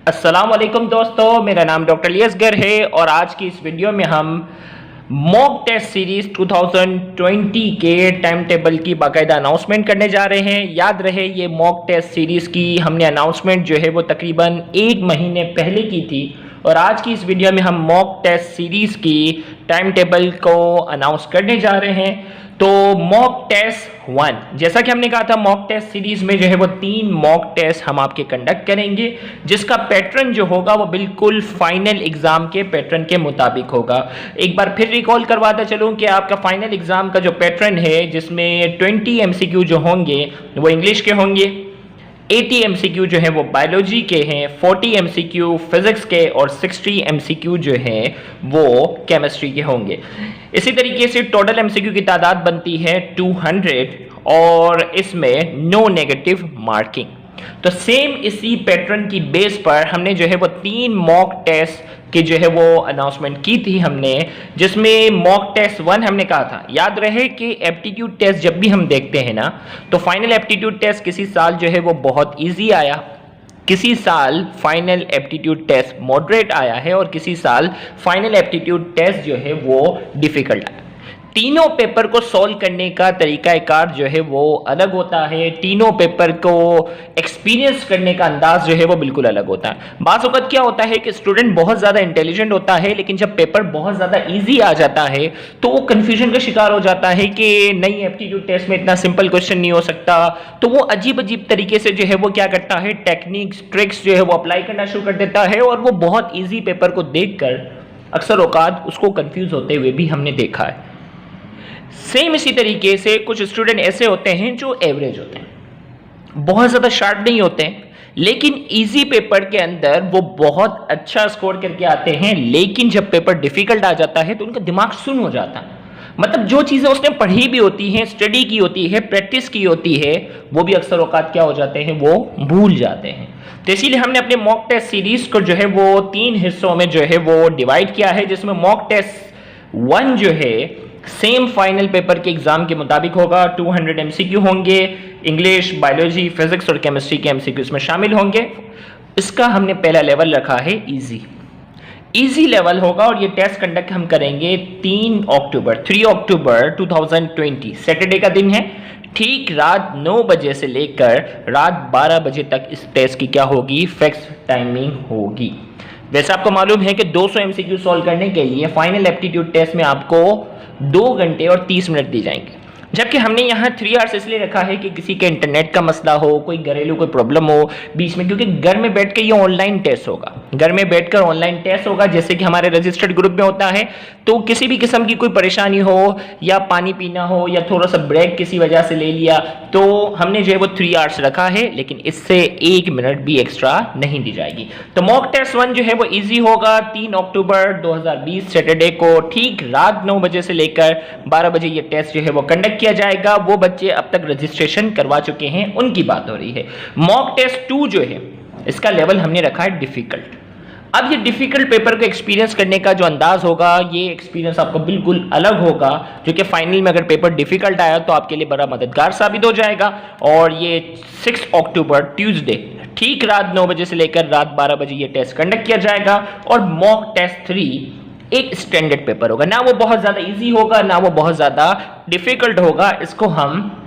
अस्सलाम वालेकुम दोस्तों, मेरा नाम डॉक्टर लियसगर है और आज की इस वीडियो में हम मॉक टेस्ट सीरीज 2020 के टाइम टेबल की बाकायदा अनाउंसमेंट करने जा रहे हैं। याद रहे ये मॉक टेस्ट सीरीज की हमने अनाउंसमेंट जो है वो तकरीबन 1 महीने पहले की थी और आज की इस वीडियो में हम मॉक टेस्ट सीरीज की टाइम टेबल को अनाउंस करने जा रहे हैं। तो मॉक टेस्ट 1, जैसा कि हमने कहा था मॉक टेस्ट सीरीज में जो है वो 3 मॉक टेस्ट हम आपके कंडक्ट करेंगे, जिसका पैटर्न जो होगा वो बिल्कुल फाइनल एग्जाम के पैटर्न के मुताबिक होगा। एक बार फिर रिकॉल करवाता चलूं कि आपका फाइनल एग्जाम का जो पैटर्न है, जिसमें 20 एमसीक्यू जो होंगे वो इंग्लिश के होंगे, 80 एमसीक्यू जो है वो बायोलॉजी के हैं, 40 एमसीक्यू फिजिक्स के और 60 एमसीक्यू जो है वो केमिस्ट्री के होंगे। इसी तरीके से टोटल एमसीक्यू की तादाद बनती है 200 और इसमें नो नेगेटिव मार्किंग। तो सेम इसी पैटर्न की बेस पर हमने जो है वो 3 मॉक टेस्ट की जो है वो अनाउंसमेंट की थी हमने, जिसमें मॉक टेस्ट 1 हमने कहा था। याद रहे कि एप्टीट्यूड टेस्ट जब भी हम देखते हैं ना, तो फाइनल एप्टीट्यूड टेस्ट किसी साल जो है वो बहुत इजी आया, किसी साल फाइनल एप्टीट्यूड टेस्ट मॉडरेट आया है और किसी साल फाइनल एप्टीट्यूड टेस्ट जो है वो डिफिकल्ट आया। तीनों पेपर को सॉल्व करने का तरीकाकार जो है वो अलग होता है, तीनों पेपर को एक्सपीरियंस करने का अंदाज जो है वो बिल्कुल अलग होता है। बाज़ वक़्त क्या होता है कि स्टूडेंट बहुत ज़्यादा इंटेलिजेंट होता है, लेकिन जब पेपर बहुत ज़्यादा इजी आ जाता है तो वो कन्फ्यूजन का शिकार हो जाता है कि नहीं, एप्टीट्यूड टेस्ट में इतना सिंपल क्वेश्चन नहीं हो सकता। तो वो अजीब अजीब तरीके से जो है वो क्या करता है, टेक्निक्स ट्रिक्स जो है वो अप्लाई करना शुरू कर देता है और वो बहुत ईजी पेपर को देख कर अक्सर औकात उसको कन्फ्यूज होते हुए भी हमने देखा है। सेम इसी तरीके से कुछ स्टूडेंट ऐसे होते हैं जो एवरेज होते हैं, बहुत ज़्यादा शार्प नहीं होते हैं, लेकिन इजी पेपर के अंदर वो बहुत अच्छा स्कोर करके आते हैं, लेकिन जब पेपर डिफिकल्ट आ जाता है तो उनका दिमाग सुन्न हो जाता है। मतलब जो चीज़ें उसने पढ़ी भी होती हैं, स्टडी की होती है, प्रैक्टिस की होती है, वो भी अक्सर औकात क्या हो जाते हैं, वो भूल जाते हैं। तो इसीलिए हमने अपने मॉक टेस्ट सीरीज को जो है वो 3 हिस्सों में जो है वो डिवाइड किया है, जिसमें मॉक टेस्ट 1 जो है सेम फाइनल पेपर के एग्जाम के मुताबिक होगा। 200 एमसीक्यू होंगे, इंग्लिश, बायोलॉजी, फिजिक्स और केमिस्ट्री के एमसीक्यू इसमें शामिल होंगे। इसका हमने पहला लेवल रखा है इजी लेवल होगा और ये टेस्ट कंडक्ट हम करेंगे 3 अक्टूबर 2020 सैटरडे का दिन है। ठीक रात 9 बजे से लेकर रात 12 बजे तक इस टेस्ट की क्या होगी, फिक्स टाइमिंग होगी। वैसे आपको मालूम है कि 200 एमसीक्यू सॉल्व करने के लिए फाइनल एप्टीट्यूड टेस्ट में आपको 2 घंटे और 30 मिनट दी जाएंगे, जबकि हमने यहाँ 3 आवर्स इसलिए रखा है कि किसी के इंटरनेट का मसला हो, कोई घरेलू कोई प्रॉब्लम हो बीच में, क्योंकि घर में बैठ के ये ऑनलाइन टेस्ट होगा, घर में बैठकर ऑनलाइन टेस्ट होगा, जैसे कि हमारे रजिस्टर्ड ग्रुप में होता है। तो किसी भी किस्म की कोई परेशानी हो या पानी पीना हो या थोड़ा सा ब्रेक किसी वजह से ले लिया, तो हमने जो है वो 3 आवर्स रखा है, लेकिन इससे 1 मिनट भी एक्स्ट्रा नहीं दी जाएगी। तो मॉक टेस्ट 1 जो है वो ईजी होगा। 3 अक्टूबर 2020 सैटरडे को ठीक रात 9 बजे से लेकर 12 बजे ये टेस्ट जो है वो कंडक्ट किया जाएगा। वो बच्चे अब तक रजिस्ट्रेशन करवा चुके हैं, उनकी बात हो रही है। मॉक टेस्ट 2 जो है इसका लेवल हमने रखा है डिफिकल्ट। अब ये डिफिकल्ट पेपर को एक्सपीरियंस करने का जो अंदाज होगा, ये एक्सपीरियंस आपको बिल्कुल अलग होगा, जो कि फाइनल में अगर पेपर डिफिकल्ट आया तो आपके लिए बड़ा मददगार साबित हो जाएगा। और ये 6 अक्टूबर ट्यूसडे ठीक रात 9 बजे से लेकर रात 12 बजे ये टेस्ट कंडक्ट किया जाएगा। और मॉक टेस्ट 3 एक स्टैंडर्ड पेपर होगा, ना वो बहुत ज़्यादा इजी होगा ना वो बहुत ज़्यादा डिफिकल्ट होगा। इसको हम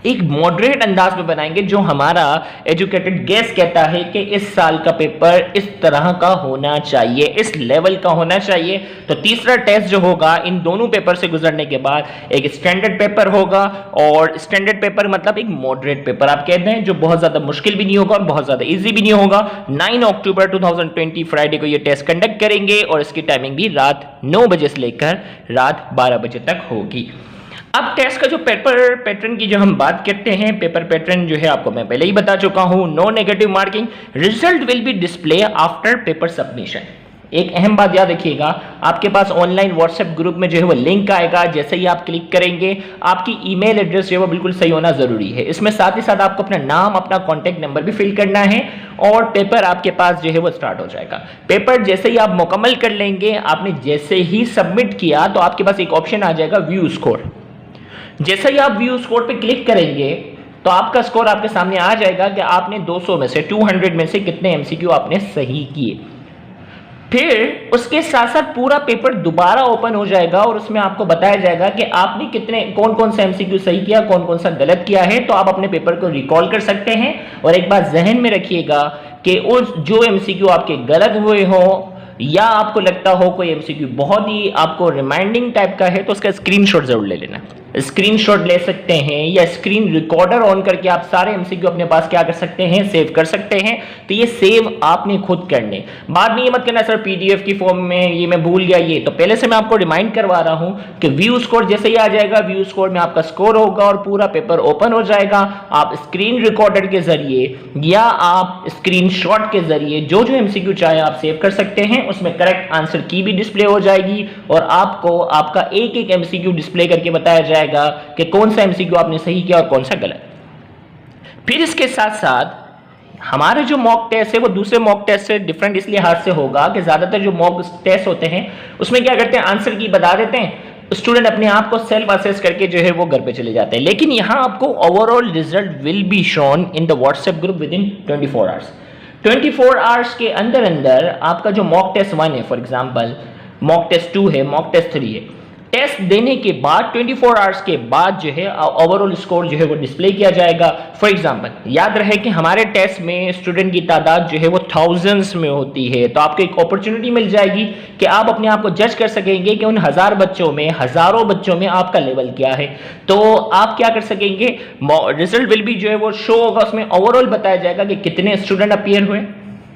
एक मॉडरेट अंदाज में बनाएंगे, जो हमारा एजुकेटेड गेस कहता है कि इस साल का पेपर इस तरह का होना चाहिए, इस लेवल का होना चाहिए। तो तीसरा टेस्ट जो होगा इन दोनों पेपर से गुजरने के बाद एक स्टैंडर्ड पेपर होगा, और स्टैंडर्ड पेपर मतलब एक मॉडरेट पेपर आप कहते हैं, जो बहुत ज़्यादा मुश्किल भी नहीं होगा और बहुत ज़्यादा ईजी भी नहीं होगा। 9 अक्टूबर 2020 फ्राइडे को ये टेस्ट कंडक्ट करेंगे और इसकी टाइमिंग भी रात 9 बजे से लेकर रात 12 बजे तक होगी। अब टेस्ट का जो पेपर पैटर्न की जो हम बात करते हैं, पेपर पैटर्न जो है आपको मैं पहले ही बता चुका हूं। No negative marking, result will be display after paper submission. एक अहम बात याद रखिएगा, आपके पास ऑनलाइन व्हाट्सएप ग्रुप में जो है वो लिंक आएगा, जैसे ही आप क्लिक करेंगे आपकी ईमेल एड्रेस जो है वो बिल्कुल सही होना जरूरी है। इसमें साथ ही साथ आपको अपना नाम, अपना कॉन्टैक्ट नंबर भी फिल करना है और पेपर आपके पास जो है वो स्टार्ट हो जाएगा। पेपर जैसे ही आप मुकम्मल कर लेंगे, आपने जैसे ही सबमिट किया तो आपके पास एक ऑप्शन आ जाएगा व्यू स्कोर। जैसे ही आप व्यू स्कोर पे क्लिक करेंगे तो आपका स्कोर आपके सामने आ जाएगा कि आपने 200 में से 200 में से कितने एमसीक्यू आपने सही किए। फिर उसके साथ साथ पूरा पेपर दोबारा ओपन हो जाएगा और उसमें आपको बताया जाएगा कि आपने कितने कौन कौन सा एमसीक्यू सही किया, कौन कौन सा गलत किया है। तो आप अपने पेपर को रिकॉल कर सकते हैं और एक बात जहन में रखिएगा कि उस जो एमसीक्यू आपके गलत हुए हो या आपको लगता हो कोई एमसीक्यू बहुत ही आपको रिमाइंडिंग टाइप का है तो उसका स्क्रीनशॉट जरूर ले लेना। स्क्रीनशॉट ले सकते हैं या स्क्रीन रिकॉर्डर ऑन करके आप सारे एमसीक्यू अपने पास क्या कर सकते हैं, सेव कर सकते हैं। तो ये सेव आपने खुद करने, बाद में ये मत करना सर पीडीएफ की फॉर्म में ये मैं भूल गया। ये तो पहले से मैं आपको रिमाइंड करवा रहा हूं कि व्यू स्कोर जैसे ही आ जाएगा, व्यू स्कोर में आपका स्कोर होगा और पूरा पेपर ओपन हो जाएगा। आप स्क्रीन रिकॉर्डर के जरिए या आप स्क्रीनशॉट के जरिए जो जो एमसीक्यू चाहे आप सेव कर सकते हैं। उसमें करेक्ट आंसर की भी डिस्प्ले हो जाएगी और आपको आपका एक एक एमसीक्यू डिस्प्ले करके बताया जाएगा कि कौन सा एमसीक्यू आपने सही किया और कौन सा गलत। फिर इसके साथ साथ हमारे जो मॉक टेस्ट है वो दूसरे मॉक टेस्ट से डिफरेंट इसलिए हाथ से होगा कि ज्यादातर जो मॉक टेस्ट होते हैं उसमें क्या करते हैं, आंसर की बता देते हैं, स्टूडेंट अपने आप को सेल्फ असेस करके जो है वो घर पे चले जाते हैं। लेकिन यहां आपको overall result will be shown in the WhatsApp group with in 24 hours. 24 hours के अंदर अंदर आपका जो मॉक टेस्ट 1 है, फॉर एग्जांपल मॉक टेस्ट 2 है, मॉक टेस्ट 3 है, टेस्ट देने के बाद 24 आवर्स के बाद जो है ओवरऑल स्कोर जो है वो डिस्प्ले किया जाएगा। फॉर एग्जांपल याद रहे कि हमारे टेस्ट में स्टूडेंट की तादाद जो है वो थाउजेंड्स में होती है, तो आपको एक अपॉर्चुनिटी मिल जाएगी कि आप अपने आप को जज कर सकेंगे कि उन हजारों बच्चों में आपका लेवल क्या है। तो आप क्या कर सकेंगे, रिजल्ट विल भी जो है वो शो होगा, उसमें ओवरऑल बताया जाएगा कि कितने स्टूडेंट अपीयर हुए,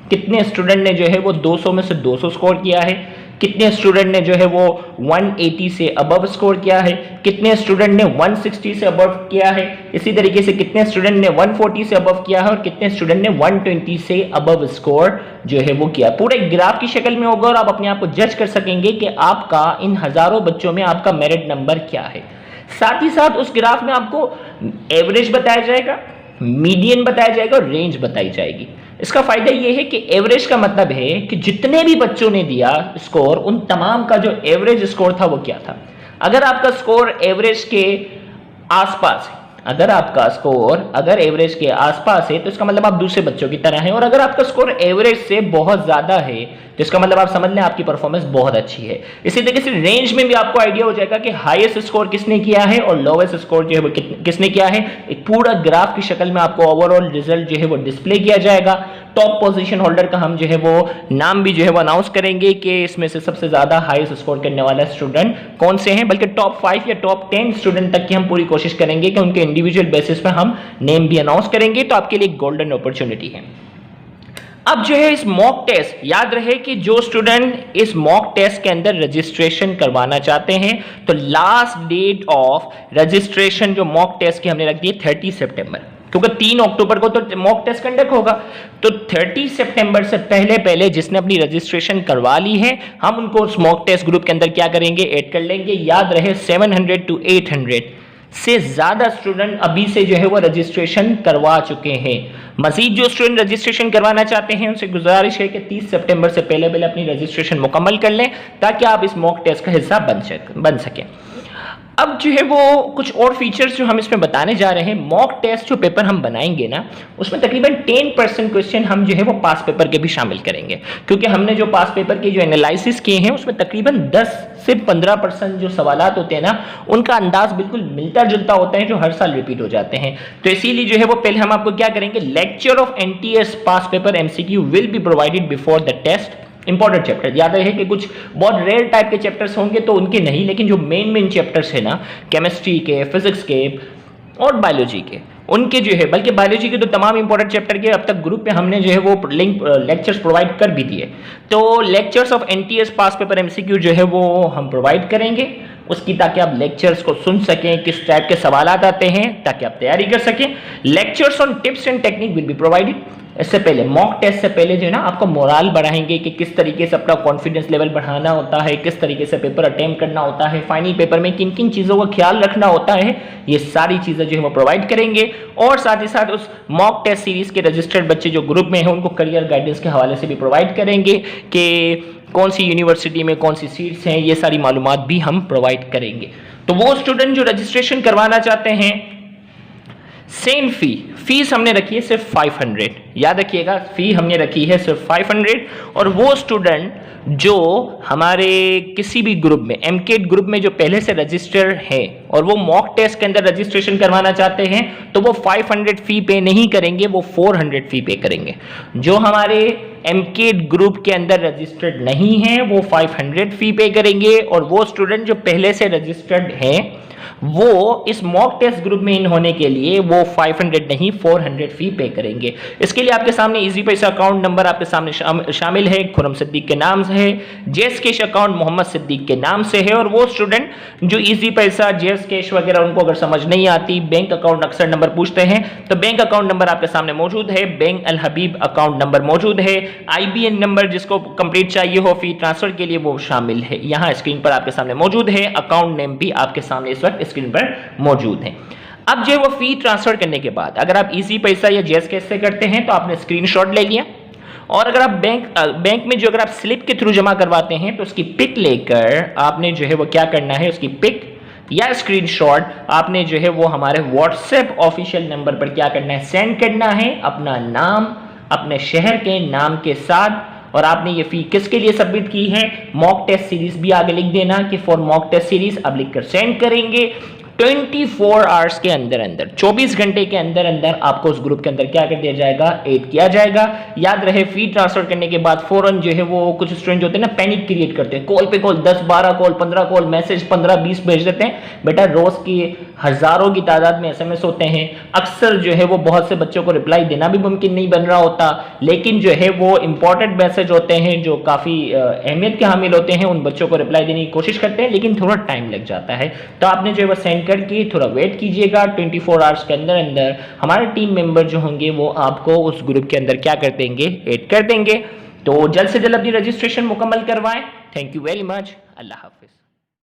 कितने स्टूडेंट ने जो है वो 200 में से 200 स्कोर किया है, कितने स्टूडेंट ने जो है वो 180 से अबव स्कोर किया है, कितने स्टूडेंट ने 160 से अबव किया है, इसी तरीके से कितने स्टूडेंट ने 140 से अबव किया है और कितने स्टूडेंट ने 120 से अबव स्कोर जो है वो किया। पूरे ग्राफ की शक्ल में होगा और आप अपने आप को जज कर सकेंगे कि आपका इन हजारों बच्चों में आपका मेरिट नंबर क्या है। साथ ही साथ उस ग्राफ में आपको एवरेज बताया जाएगा, मीडियन बताया जाएगा और रेंज बताई जाएगी। इसका फायदा यह है कि एवरेज का मतलब है कि जितने भी बच्चों ने दिया स्कोर उन तमाम का जो एवरेज स्कोर था वो क्या था। अगर आपका स्कोर एवरेज के आसपास है, अगर एवरेज के आसपास है तो इसका मतलब आप दूसरे बच्चों की तरह हैं, और अगर आपका स्कोर एवरेज से बहुत ज्यादा है तो इसका मतलब आप समझ लें आपकी परफॉर्मेंस बहुत अच्छी है। इसी तरीके से रेंज में भी आपको आइडिया हो जाएगा कि हाईएस्ट स्कोर किसने किया है और लोवेस्ट स्कोर जो है वो किसने किया है। एक पूरा ग्राफ की शक्ल में आपको ओवरऑल रिजल्ट जो है वो डिस्प्ले किया जाएगा। टॉप पोजीशन होल्डर का हम जो है वो नाम भी जो है वो अनाउंस करेंगे कि इसमें से सबसे ज्यादा हाईएस्ट स्कोर करने वाला स्टूडेंट कौन से हैं, बल्कि टॉप 5 या टॉप 10 स्टूडेंट तक की हम पूरी कोशिश करेंगे कि उनके इंडिविजुअल बेसिस पे हम नेम भी अनाउंस करेंगे। तो आपके लिए गोल्डन अपॉर्चुनिटी है। अब जो है इस मॉक टेस्ट, याद रहे कि जो स्टूडेंट इस मॉक टेस्ट के अंदर रजिस्ट्रेशन करवाना चाहते हैं तो लास्ट डेट ऑफ रजिस्ट्रेशन जो मॉक टेस्ट की हमने रख दी है 30 सितंबर, क्योंकि 3 अक्टूबर को तो मॉक टेस्ट कंडक्ट होगा। तो 30 सितंबर से पहले जिसने अपनी रजिस्ट्रेशन करवा ली है हम उनको उस मॉक टेस्ट ग्रुप के अंदर क्या करेंगे, ऐड कर लेंगे। याद रहे 700 to 800 से ज्यादा स्टूडेंट अभी से जो है वो रजिस्ट्रेशन करवा चुके हैं। मजीद जो स्टूडेंट रजिस्ट्रेशन करवाना चाहते हैं उनसे गुजारिश है कि 30 सितंबर से पहले अपनी रजिस्ट्रेशन मुकम्मल कर लें ताकि आप इस मॉक टेस्ट का हिस्सा बन सकें। अब जो है वो कुछ और फीचर्स जो हम इसमें बताने जा रहे हैं। मॉक टेस्ट जो पेपर हम बनाएंगे ना उसमें तकरीबन 10% क्वेश्चन हम जो है वो पास पेपर के भी शामिल करेंगे, क्योंकि हमने जो पास पेपर के जो एनालिसिस किए हैं उसमें तकरीबन 10 से 15% जो सवालात होते हैं ना उनका अंदाज बिल्कुल मिलता जुलता होता है जो हर साल रिपीट हो जाते हैं। तो इसीलिए जो है वो पहले हम आपको क्या करेंगे, lecture of NTS pass paper MCQ will be provided before the test. Important chapter याद रहे कि कुछ बहुत रेयर टाइप के चैप्टर्स होंगे तो उनके नहीं, लेकिन जो मेन चैप्टर्स है ना केमिस्ट्री के, फिजिक्स के और बायोलॉजी के उनके जो है, बल्कि बायोलॉजी के तो तमाम इंपॉर्टेंट चैप्टर के अब तक ग्रुप पे हमने जो है वो लिंक लेक्चर्स प्रोवाइड कर भी दिए। तो lectures of NTS pass paper MCQ जो है वो हम प्रोवाइड करेंगे उसकी, ताकि आप लेक्चर्स को सुन सकें, किस टाइप के सवाल आते हैं ताकि आप तैयारी कर सकें। Lectures on tips and technique will be provided. इससे पहले मॉक टेस्ट से पहले जो है ना आपको मोरल बढ़ाएंगे कि किस तरीके से अपना कॉन्फिडेंस लेवल बढ़ाना होता है, किस तरीके से पेपर अटेम्प्ट करना होता है, फाइनल पेपर में किन किन चीज़ों का ख्याल रखना होता है, ये सारी चीज़ें जो है वो प्रोवाइड करेंगे। और साथ ही साथ उस मॉक टेस्ट सीरीज के रजिस्टर्ड बच्चे जो ग्रुप में हैं उनको करियर गाइडेंस के हवाले से भी प्रोवाइड करेंगे कि कौन सी यूनिवर्सिटी में कौन सी सीट्स हैं, ये सारी मालूमात भी हम प्रोवाइड करेंगे। तो वो स्टूडेंट जो रजिस्ट्रेशन करवाना चाहते हैं सेम फीस हमने रखी है सिर्फ 500। याद रखिएगा, फी हमने रखी है सिर्फ 500। और वो स्टूडेंट जो हमारे किसी भी ग्रुप में, एमकेट ग्रुप में जो पहले से रजिस्टर है और वो मॉक टेस्ट के अंदर रजिस्ट्रेशन करवाना चाहते हैं, तो वो 500 फी पे नहीं करेंगे, वो 400 फी पे करेंगे। जो हमारे एमकेट ग्रुप के अंदर रजिस्टर्ड नहीं है वो 500 फी पे करेंगे, और वो स्टूडेंट जो पहले से रजिस्टर्ड हैं वो इस मॉक टेस्ट ग्रुप में इन होने के लिए वो 500 नहीं 400 फी पे करेंगे। इसके लिए आपके सामने इजी पैसा अकाउंट नंबर आपके सामने शामिल है, खुरम सिद्दीक के नाम से है, JS cash account Mohammad Siddique के नाम से है। और वो स्टूडेंट जो इजी पैसा, जेएस कैश वगैरह उनको अगर समझ नहीं आती, बैंक अकाउंट अक्सर नंबर पूछते हैं, तो बैंक अकाउंट नंबर आपके सामने मौजूद है, बैंक अल हबीब अकाउंट नंबर मौजूद है, आईबीएन नंबर जिसको कंप्लीट चाहिए हो फी ट्रांसफर के लिए वो शामिल है, यहां स्क्रीन पर आपके सामने मौजूद है। अकाउंट नेम भी आपके सामने इस वक्त स्क्रीन पर मौजूद है। अब जो वो फी ट्रांसफर करने के बाद अगर आप इजी पैसा या जेएस कैश से करते हैं तो आपने स्क्रीनशॉट ले लिया, और अगर आप बैंक में जो अगर आप स्लिप के थ्रू जमा करवाते हैं तो उसकी पिक लेकर आपने जो है वो क्या करना है, उसकी पिक या स्क्रीनशॉट आपने जो है वो हमारे व्हाट्सएप ऑफिशियल नंबर पर क्या करना है, सेंड करना है, अपना नाम अपने शहर के नाम के साथ। और आपने ये फी किसके लिए सबमिट की है, मॉक टेस्ट सीरीज भी आगे लिख देना कि फॉर मॉक टेस्ट सीरीज अब लिखकर सेंड करेंगे। 24 आवर्स के अंदर अंदर, 24 घंटे के अंदर अंदर आपको उस ग्रुप के अंदर क्या कर दिया जाएगा, ऐड किया जाएगा। याद रहे, फी ट्रांसफर करने के बाद फौरन जो है वो कुछ स्टूडेंट होते हैं ना, पैनिक क्रिएट करते हैं, कॉल पे कॉल 10 12 कॉल 15 कॉल मैसेज 15 20 भेज देते हैं। बेटा रोज की हजारों की तादाद में एसएमएस होते हैं, अक्सर जो है वो बहुत से बच्चों को रिप्लाई देना भी मुमकिन नहीं बन रहा होता, लेकिन जो है वो इंपॉर्टेंट मैसेज होते हैं जो काफी अहमियत के हामिल होते हैं, उन बच्चों को रिप्लाई देने की कोशिश करते हैं, लेकिन थोड़ा टाइम लग जाता है। तो आपने जो है वो सेंड करके थोड़ा वेट कीजिएगा, 24 आवर्स के अंदर अंदर हमारे टीम मेंबर जो होंगे वो आपको उस ग्रुप के अंदर क्या कर देंगे, ऐड कर देंगे। तो जल्द से जल्द अपनी रजिस्ट्रेशन मुकम्मल करवाएं। Thank you very much. Allah Hafiz.